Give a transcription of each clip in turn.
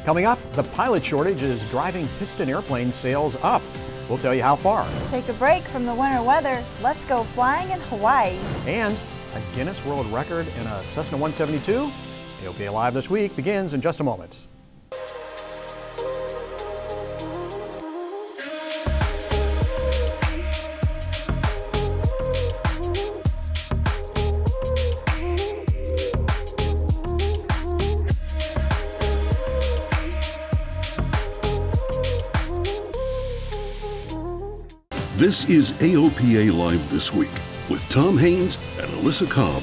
Coming up, the pilot shortage is driving piston airplane sales up. We'll tell you how far. Take a break from the winter weather. Let's go flying in Hawaii. And a Guinness World Record in a Cessna 172. AOPA Live this week begins in just a moment. This is AOPA Live This Week with Tom Haynes and Alyssa Cobb.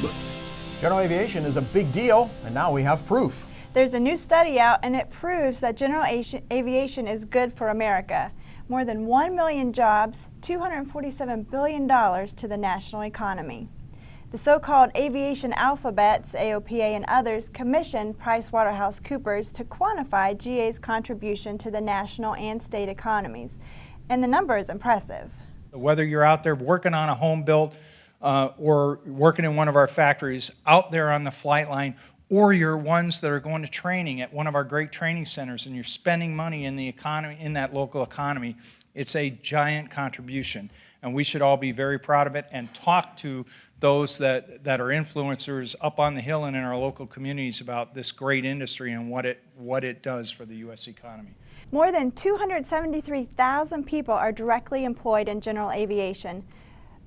General aviation is a big deal, and now we have proof. There's a new study out, and it proves that general aviation is good for America. More than 1 million jobs, $247 billion to the national economy. The so-called aviation alphabets, AOPA and others, commissioned PricewaterhouseCoopers to quantify GA's contribution to the national and state economies. And the number is impressive. Whether you're out there working on a home built or working in one of our factories, out there on the flight line, or you're ones that are going to training at one of our great training centers and you're spending money in the economy, in that local economy, it's a giant contribution. And we should all be very proud of it and talk to those that are influencers up on the hill and in our local communities about this great industry and what it does for the U.S. economy. More than 273,000 people are directly employed in general aviation.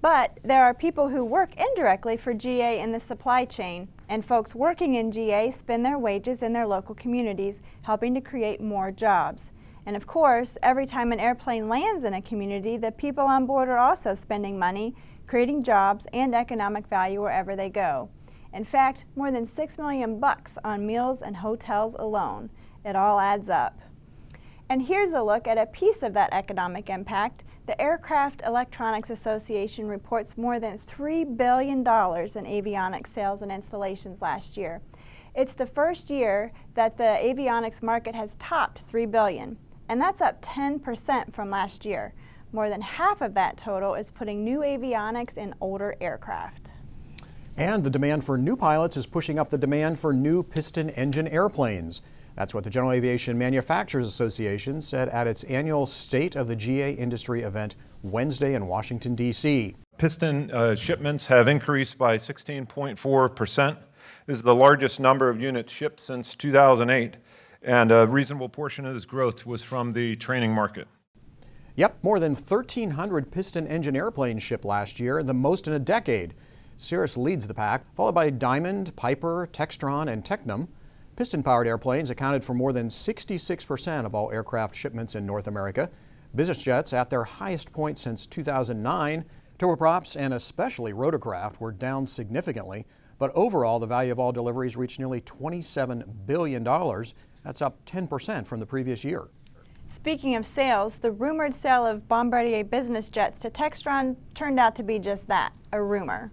But there are people who work indirectly for GA in the supply chain, and folks working in GA spend their wages in their local communities, helping to create more jobs. And of course, every time an airplane lands in a community, the people on board are also spending money, creating jobs and economic value wherever they go. In fact, more than $6 million on meals and hotels alone. It all adds up. And here's a look at a piece of that economic impact. The Aircraft Electronics Association reports more than $3 billion in avionics sales and installations last year. It's the first year that the avionics market has topped $3 billion, and that's up 10% from last year. More than half of that total is putting new avionics in older aircraft. And the demand for new pilots is pushing up the demand for new piston engine airplanes. That's what the General Aviation Manufacturers Association said at its annual State of the GA Industry event Wednesday in Washington, D.C. Piston shipments have increased by 16.4%. This is the largest number of units shipped since 2008, and a reasonable portion of this growth was from the training market. Yep, more than 1,300 piston engine airplanes shipped last year, the most in a decade. Cirrus leads the pack, followed by Diamond, Piper, Textron, and Tecnam. Piston-powered airplanes accounted for more than 66% of all aircraft shipments in North America. Business jets at their highest point since 2009. Turboprops and especially rotorcraft were down significantly, but overall the value of all deliveries reached nearly $27 billion. That's up 10% from the previous year. Speaking of sales, the rumored sale of Bombardier business jets to Textron turned out to be just that, a rumor.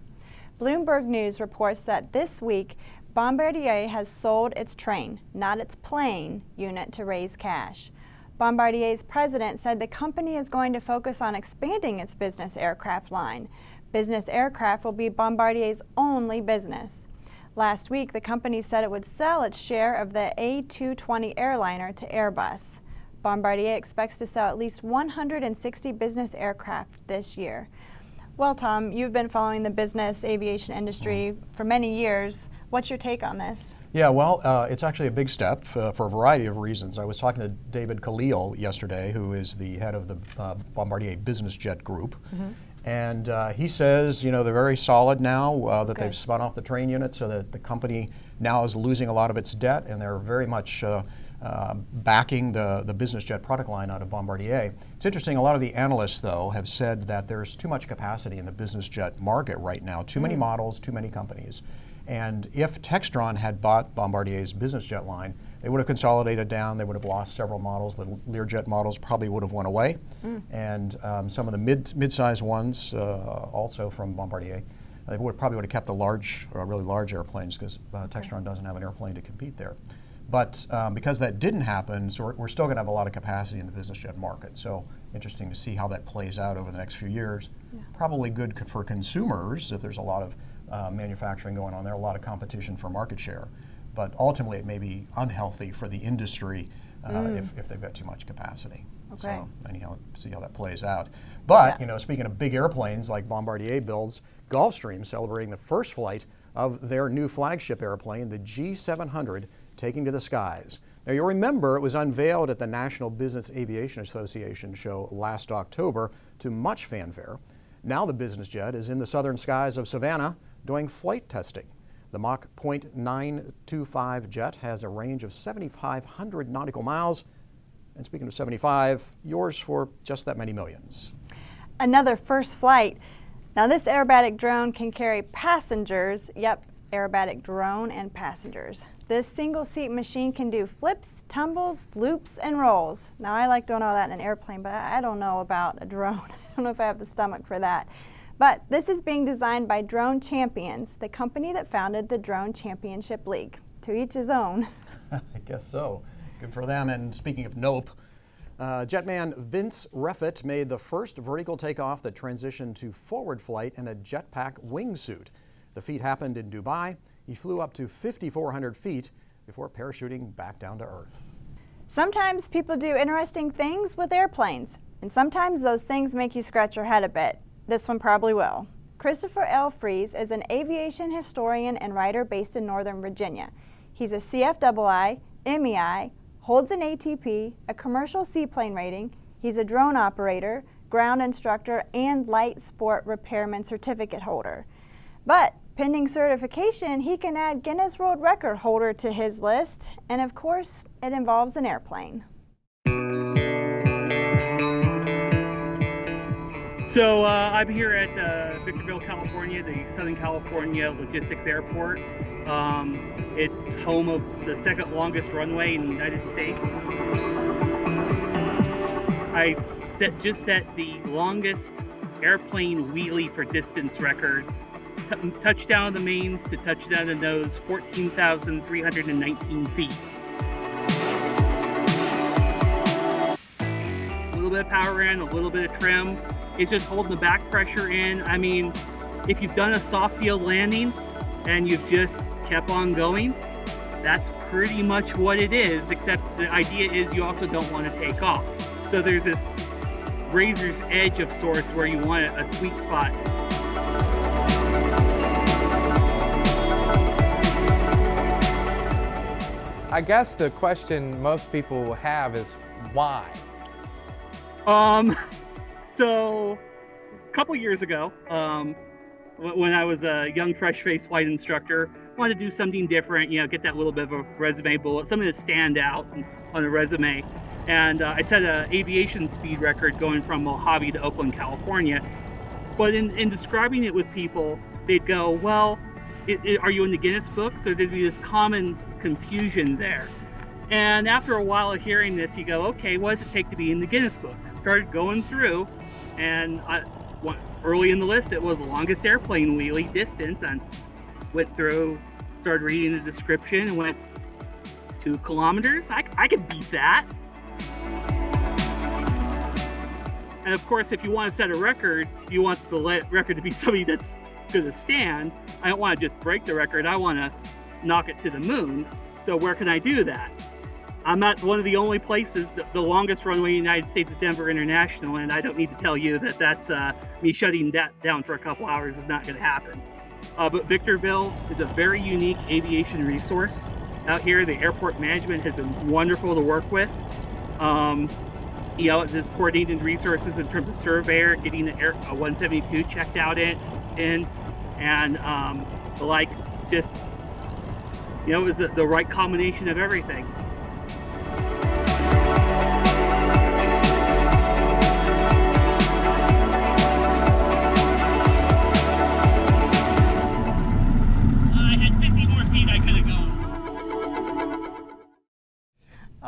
Bloomberg News reports that this week, Bombardier has sold its train, not its plane, unit to raise cash. Bombardier's president said the company is going to focus on expanding its business aircraft line. Business aircraft will be Bombardier's only business. Last week, the company said it would sell its share of the A220 Airliner to Airbus. Bombardier expects to sell at least 160 business aircraft this year. Well, Tom, you've been following the business aviation industry for many years. What's your take on this? Yeah, well, it's actually a big step for a variety of reasons. I was talking to David Khalil yesterday, who is the head of the Bombardier Business Jet Group. And he says, you know, they're very solid now, that they've spun off the train unit so that the company now is losing a lot of its debt, and they're very much backing the business jet product line out of Bombardier. It's interesting, a lot of the analysts, though, have said that there's too much capacity in the business jet market right now. Too many models, too many companies. And if Textron had bought Bombardier's business jet line, they would have consolidated down, they would have lost several models. The Learjet models probably would have went away. And some of the mid-sized ones, also from Bombardier, they probably would have kept the large, really large airplanes, because Textron doesn't have an airplane to compete there. But because that didn't happen, so we're still going to have a lot of capacity in the business jet market. So interesting to see how that plays out over the next few years. Probably good for consumers if there's a lot of manufacturing going on there, a lot of competition for market share. but ultimately it may be unhealthy for the industry if they've got too much capacity. Okay. So anyhow, see how that plays out. But Yeah. you know, speaking of big airplanes like Bombardier builds, Gulfstream celebrating the first flight of their new flagship airplane, the G700, taking to the skies. Now you'll remember it was unveiled at the National Business Aviation Association show last October to much fanfare. Now the business jet is in the southern skies of Savannah doing flight testing. The Mach .925 jet has a range of 7,500 nautical miles. And speaking of 75, yours for just that many millions. Another first flight. Now this aerobatic drone can carry passengers. Yep, aerobatic drone and passengers. This single seat machine can do flips, tumbles, loops, and rolls. Now I like doing all that in an airplane, but I don't know about a drone. I don't know if I have the stomach for that. But this is being designed by Drone Champions, the company that founded the Drone Championship League. To each his own. I guess so. Good for them. And speaking of nope, jetman Vince Reffitt made the first vertical takeoff that transitioned to forward flight in a jetpack wingsuit. The feat happened in Dubai. He flew up to 5,400 feet before parachuting back down to Earth. Sometimes people do interesting things with airplanes, and sometimes those things make you scratch your head a bit. This one probably will. Christopher L. Fries is an aviation historian and writer based in Northern Virginia. He's a CFII, MEI, holds an ATP, a commercial seaplane rating. He's a drone operator, ground instructor, and light sport repairman certificate holder. But pending certification, he can add Guinness World Record holder to his list, and of course, it involves an airplane. So I'm here at Victorville, California, the Southern California Logistics Airport. It's home of the second longest runway in the United States. I just set the longest airplane wheelie for distance record. Touchdown of the mains to touchdown of the nose, 14,319 feet. A little bit of power in, a little bit of trim. It's just holding the back pressure in. I mean, if you've done a soft field landing and you've just kept on going, that's pretty much what it is, except the idea is you also don't want to take off. So there's this razor's edge of sorts where you want a sweet spot. I guess the question most people have is why? So a couple years ago, when I was a young, fresh-faced flight instructor, wanted to do something different, you know, get that little bit of a resume bullet, something to stand out on a resume. And I set an aviation speed record going from Mojave to Oakland, California. But in describing it with people, they'd go, well, are you in the Guinness book? So there'd be this common confusion there. And after a while of hearing this, you go, okay, what does it take to be in the Guinness book? Started going through, and early in the list, it was longest airplane wheelie distance, and went through, started reading the description, and went 2 kilometers. I could beat that. And of course, if you want to set a record, you want the record to be something that's going to stand. I don't want to just break the record. I want to knock it to the moon. So where can I do that? I'm at one of the only places, the longest runway in the United States is Denver International, and I don't need to tell you that that's me shutting that down for a couple hours is not going to happen. But Victorville is a very unique aviation resource out here. The airport management has been wonderful to work with. You know, there's coordinated resources in terms of surveyor, getting the 172 checked out in and like, just, you know, it was the right combination of everything.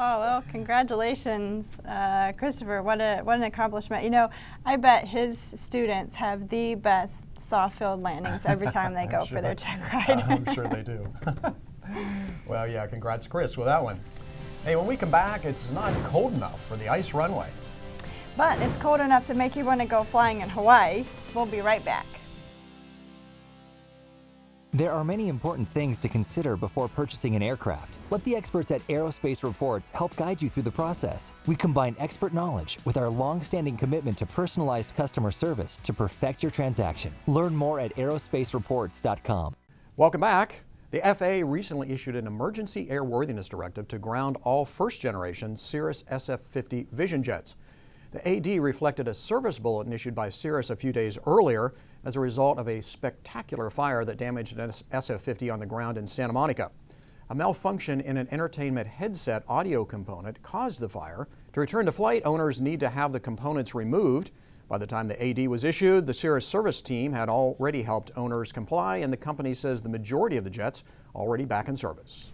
Oh, well, congratulations, Christopher. What an accomplishment. You know, I bet his students have the best soft-field landings every time they go for their check ride. I'm sure they do. Well, yeah, congrats, Chris, with that one. Hey, when we come back, it's not cold enough for the ice runway. But it's cold enough to make you want to go flying in Hawaii. We'll be right back. There are many important things to consider before purchasing an aircraft. Let the experts at Aerospace Reports help guide you through the process. We combine expert knowledge with our long-standing commitment to personalized customer service to perfect your transaction. Learn more at aerospacereports.com. Welcome back. The FAA recently issued an emergency airworthiness directive to ground all first-generation Cirrus SF-50 Vision jets. The AD reflected a service bulletin issued by Cirrus a few days earlier as a result of a spectacular fire that damaged an SF-50 on the ground in Santa Monica. A malfunction in an entertainment headset audio component caused the fire. To return to flight, owners need to have the components removed. By the time the AD was issued, the Cirrus service team had already helped owners comply, and the company says the majority of the jets already back in service.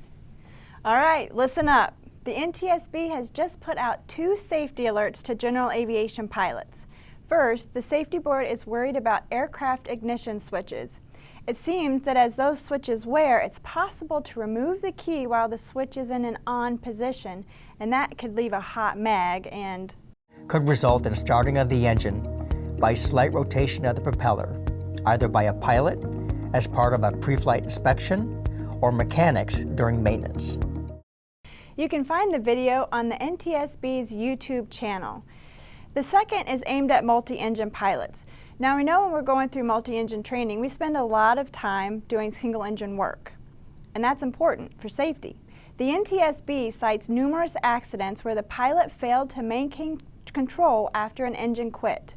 All right, listen up. The NTSB has just put out 2 safety alerts to general aviation pilots. First, the safety board is worried about aircraft ignition switches. It seems that as those switches wear, it's possible to remove the key while the switch is in an on position, and that could leave a hot mag and could result in a starting of the engine by slight rotation of the propeller, either by a pilot as part of a pre-flight inspection or mechanics during maintenance. You can find the video on the NTSB's YouTube channel. The second is aimed at multi-engine pilots. Now we know when we're going through multi-engine training, we spend a lot of time doing single-engine work, and that's important for safety. The NTSB cites numerous accidents where the pilot failed to maintain control after an engine quit.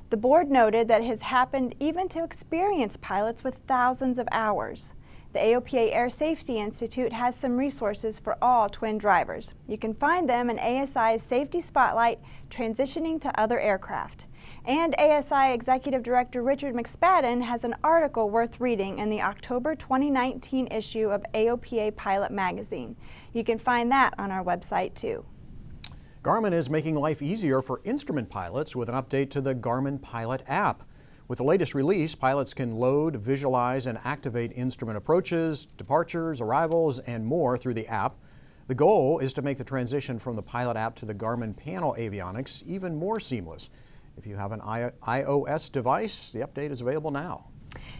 The board noted that it has happened even to experienced pilots with thousands of hours. The AOPA Air Safety Institute has some resources for all twin drivers. You can find them in ASI's Safety Spotlight, Transitioning to Other Aircraft. And ASI Executive Director Richard McSpadden has an article worth reading in the October 2019 issue of AOPA Pilot Magazine. You can find that on our website too. Garmin is making life easier for instrument pilots with an update to the Garmin Pilot app. With the latest release, pilots can load, visualize, and activate instrument approaches, departures, arrivals, and more through the app. The goal is to make the transition from the Pilot app to the Garmin panel Avionics even more seamless. If you have an iOS device, the update is available now.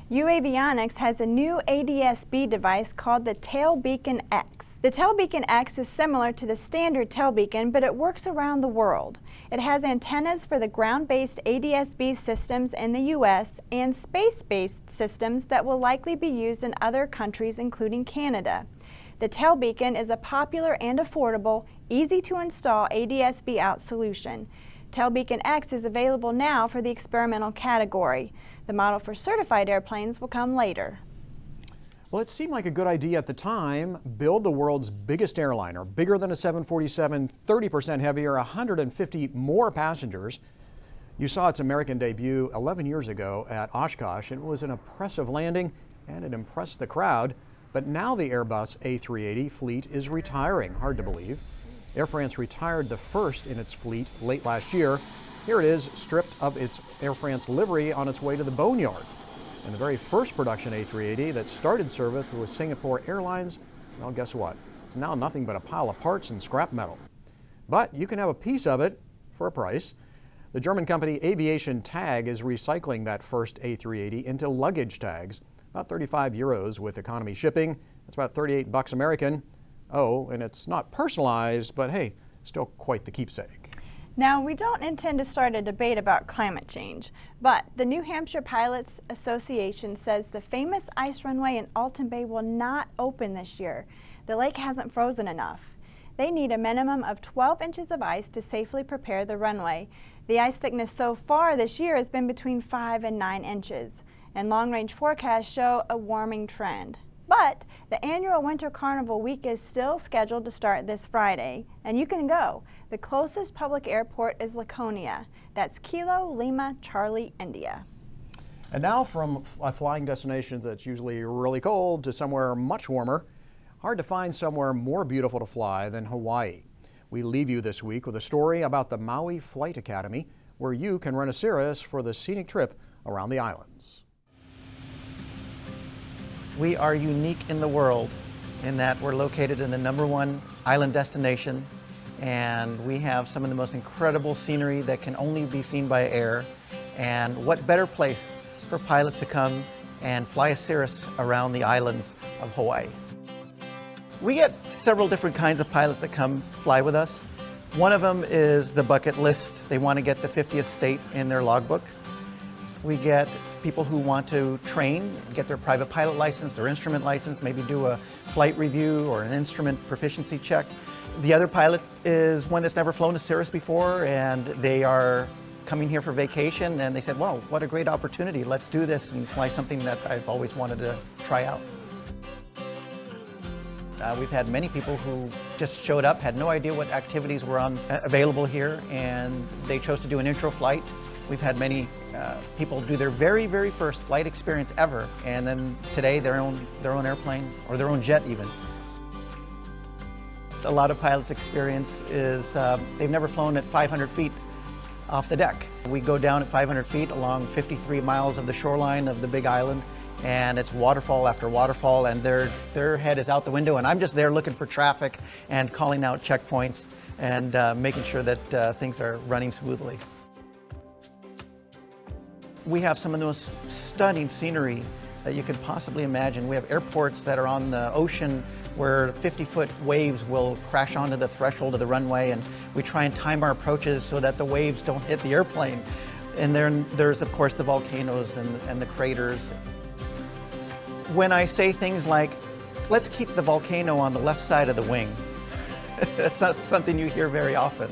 Avionics has a new ADS-B device called the Tail Beacon X. The Tail Beacon X is similar to the standard tail beacon, but it works around the world. It has antennas for the ground-based ADS-B systems in the U.S. and space-based systems that will likely be used in other countries, including Canada. The Tail Beacon is a popular and affordable, easy-to-install ADS-B out solution. Tail Beacon X is available now for the experimental category. The model for certified airplanes will come later. Well, it seemed like a good idea at the time. Build the world's biggest airliner, bigger than a 747, 30% heavier, 150 more passengers. You saw its American debut 11 years ago at Oshkosh. It was an impressive landing and it impressed the crowd. But now the Airbus A380 fleet is retiring. Hard to believe. Air France retired the first in its fleet late last year. Here it is, stripped of its Air France livery on its way to the boneyard. And the very first production A380 that started service with Singapore Airlines, well, guess what? It's now nothing but a pile of parts and scrap metal. But you can have a piece of it for a price. The German company Aviation Tag is recycling that first A380 into luggage tags, about 35 euros with economy shipping. That's about 38 bucks American. Oh, and it's not personalized, but hey, still quite the keepsake. Now, we don't intend to start a debate about climate change, but the New Hampshire Pilots Association says the famous ice runway in Alton Bay will not open this year. The lake hasn't frozen enough. They need a minimum of 12 inches of ice to safely prepare the runway. The ice thickness so far this year has been between 5 and 9 inches, and long-range forecasts show a warming trend. But the annual Winter Carnival week is still scheduled to start this Friday, and you can go. The closest public airport is Laconia. That's Kilo Lima Charlie, India. And now from a flying destination that's usually really cold to somewhere much warmer, hard to find somewhere more beautiful to fly than Hawaii. We leave you this week with a story about the Maui Flight Academy, where you can rent a Cirrus for the scenic trip around the islands. We are unique in the world in that we're located in the #1 island destination, and we have some of the most incredible scenery that can only be seen by air. And what better place for pilots to come and fly a Cirrus around the islands of Hawaii. We get several different kinds of pilots that come fly with us. One of them is the bucket list. They want to get the 50th state in their logbook. We get people who want to train, get their private pilot license, their instrument license, maybe do a flight review or an instrument proficiency check. The other pilot is one that's never flown a Cirrus before, and they are coming here for vacation, and they said, wow, what a great opportunity. Let's do this and fly something that I've always wanted to try out. We've had many people who just showed up, had no idea what activities were available here, and they chose to do an intro flight. We've had many people do their very, very first flight experience ever, and then today their own airplane or their own jet even. A lot of pilots' experience is they've never flown at 500 feet off the deck. We go down at 500 feet along 53 miles of the shoreline of the Big Island, and it's waterfall after waterfall, and their head is out the window, and I'm just there looking for traffic and calling out checkpoints and making sure that things are running smoothly. We have some of the most stunning scenery that you could possibly imagine. We have airports that are on the ocean where 50-foot waves will crash onto the threshold of the runway, and we try and time our approaches so that the waves don't hit the airplane. And then there's, of course, the volcanoes and the craters. When I say things like, let's keep the volcano on the left side of the wing, that's not something you hear very often.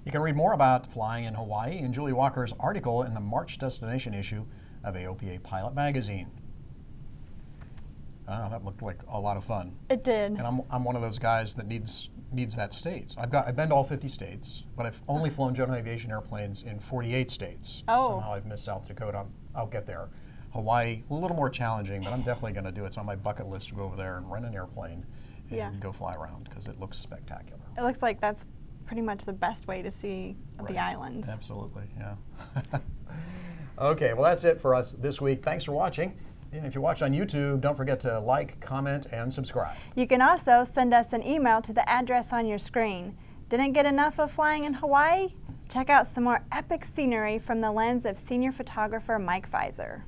You can read more about flying in Hawaii in Julie Walker's article in the March destination issue of AOPA Pilot Magazine. That looked like a lot of fun. It did. And I'm one of those guys that needs that state. I've been to all 50 states, but I've only flown general aviation airplanes in 48 states. Oh. Somehow I've missed South Dakota. I'll get there. Hawaii, a little more challenging, but I'm definitely going to do it. It's on my bucket list to go over there and rent an airplane and go fly around because it looks spectacular. It looks like that's pretty much the best way to see the islands. Absolutely, yeah. Okay, well that's it for us this week. Thanks for watching. And if you watch on YouTube, don't forget to like, comment, and subscribe. You can also send us an email to the address on your screen. Didn't get enough of flying in Hawaii? Check out some more epic scenery from the lens of senior photographer Mike Fizer.